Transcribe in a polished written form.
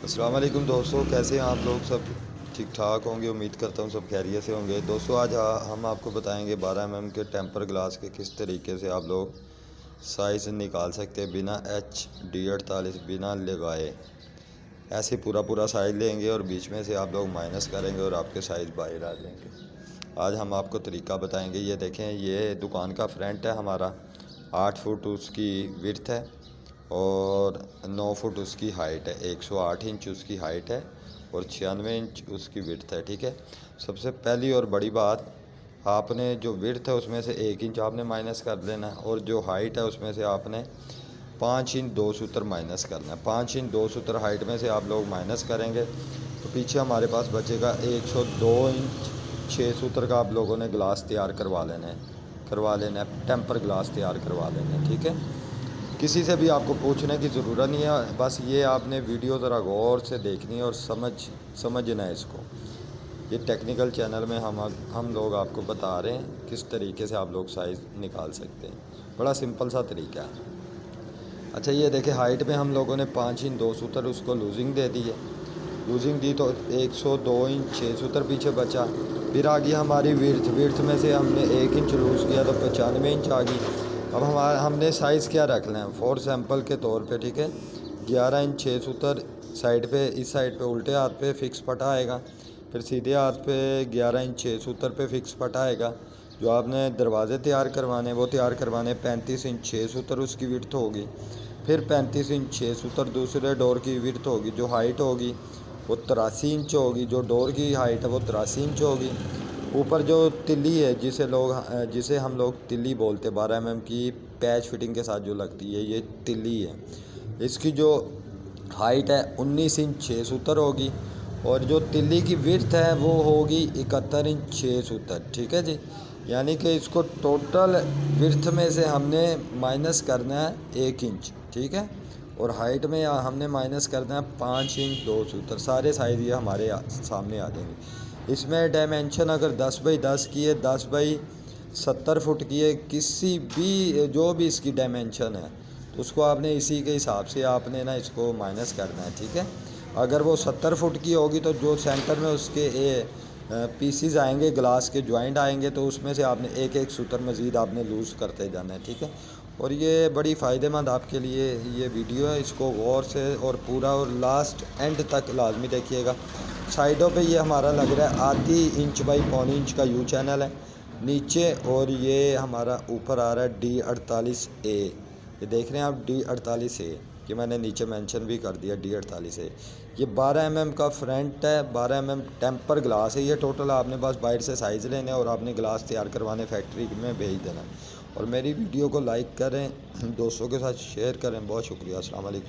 अस्सलाम वालेकुम दोस्तों, कैसे हैं आप लोग? सब ठीक ठाक होंगे। उम्मीद करता हूँ सब खैरियत से होंगे। दोस्तों आज हम आपको बताएंगे 12 mm के टेम्पर ग्लास के किस तरीके से आप लोग साइज़ निकाल सकते हैं बिना HD48 बिना लगाए। ऐसे पूरा पूरा साइज़ लेंगे और बीच में से आप लोग माइनस करेंगे और आपके साइज़ बाहर आ जाएंगे। आज हम आपको तरीका बताएंगे। ये देखें, ये दुकान का फ्रंट है हमारा, 8 फुट उसकी विड्थ है और 9 फुट उसकी हाइट है। 108 इंच उसकी हाइट है और 96 इंच उसकी विड्थ है। ठीक है, सबसे पहली और बड़ी बात, आपने जो विड्थ है उसमें से 1 इंच आपने माइनस कर लेना है और जो हाइट है उसमें से आपने 5 इंच 2 सूत्र माइनस करना है। 5 इंच 2 सूत्र हाइट में से आप लोग माइनस करेंगे तो पीछे हमारे पास बचेगा 102 इंच 6 सूत्र का आप लोगों ने ग्लास तैयार करवा लेना है, टेम्पर ग्लास तैयार करवा लेना है। ठीक है, किसी से भी आपको पूछने की ज़रूरत नहीं है, बस ये आपने वीडियो ज़रा गौर से देखनी है और समझना है इसको। ये टेक्निकल चैनल में हम लोग आपको बता रहे हैं किस तरीके से आप लोग साइज़ निकाल सकते हैं। बड़ा सिंपल सा तरीका है। अच्छा, ये देखें, हाइट में हम लोगों ने 5 इंच 2 सूत्र उसको लूजिंग दे दी है। लूजिंग दी तो 102 इंच 6 सूत्र पीछे बचा। फिर आ गई हमारी विड्थ में से हमने 1 इंच लूज़ किया तो 95 इंच आ गई। अब हमने साइज़ क्या रखना है फॉर सैंपल के तौर पे। ठीक है, 11 इंच 6 सूत्र साइड पे, इस साइड पे उल्टे हाथ पे फिक्स पटा आएगा, फिर सीधे हाथ पे 11 इंच 6 सूत्र पे फिक्स पटा आएगा। जो आपने दरवाज़े तैयार करवाने वो तैयार करवाने 35 इंच 6 सूत्र उसकी विड्थ होगी। फिर 35 इंच 6 सूत्र दूसरे डोर की विड्थ होगी। जो हाइट होगी वो 83 इंच होगी। जो डोर की हाइट है वो 83 इंच होगी। ऊपर जो तिल्ली है जिसे हम लोग तिल्ली बोलते हैं, 12 mm की पैच फिटिंग के साथ जो लगती है, ये तिल्ली है। इसकी जो हाइट है 19 इंच 6 सूत्र होगी और जो तिल्ली की विड्थ है वो होगी 71 इंच 6 सूत्र। ठीक है जी, यानी कि इसको टोटल विड्थ में से हमने माइनस करना है 1 इंच। ठीक है, और हाइट में हमने माइनस करना है 5 इंच 2 सूत्र। सारे साइज़ ये हमारे सामने आ जाएंगे। इसमें डायमेंशन अगर 10 बाई 10 की है, 10 बाई 70 फुट की है, किसी भी जो भी इसकी डायमेंशन है तो उसको आपने इसी के हिसाब से आपने ना इसको माइनस करना है। ठीक है, अगर वो 70 फुट की होगी तो जो सेंटर में उसके पीसीज आएंगे, ग्लास के जॉइंट आएंगे, तो उसमें से आपने एक एक सूत्र मज़ीद आपने लूज़ करते जाना है। ठीक है, और ये बड़ी फ़ायदेमंद आपके लिए ये वीडियो है। इसको गौर से और पूरा और लास्ट एंड तक लाजमी देखिएगा। साइडों पे ये हमारा लग रहा है आधी इंच बाई पौनी इंच का यू चैनल है नीचे, और ये हमारा ऊपर आ रहा है D48A। ये देख रहे हैं आप, D48A, कि मैंने नीचे मेंशन भी कर दिया D48A। ये 12 mm का फ्रंट है, 12 mm टेम्पर ग्लास है। ये टोटल आपने बस बाहर से साइज़ लेने और आपने ग्लास तैयार करवाने फैक्ट्री में भेज देना। और मेरी वीडियो को लाइक करें, दोस्तों के साथ शेयर करें। बहुत शुक्रिया। अस्सलाम वालेकुम।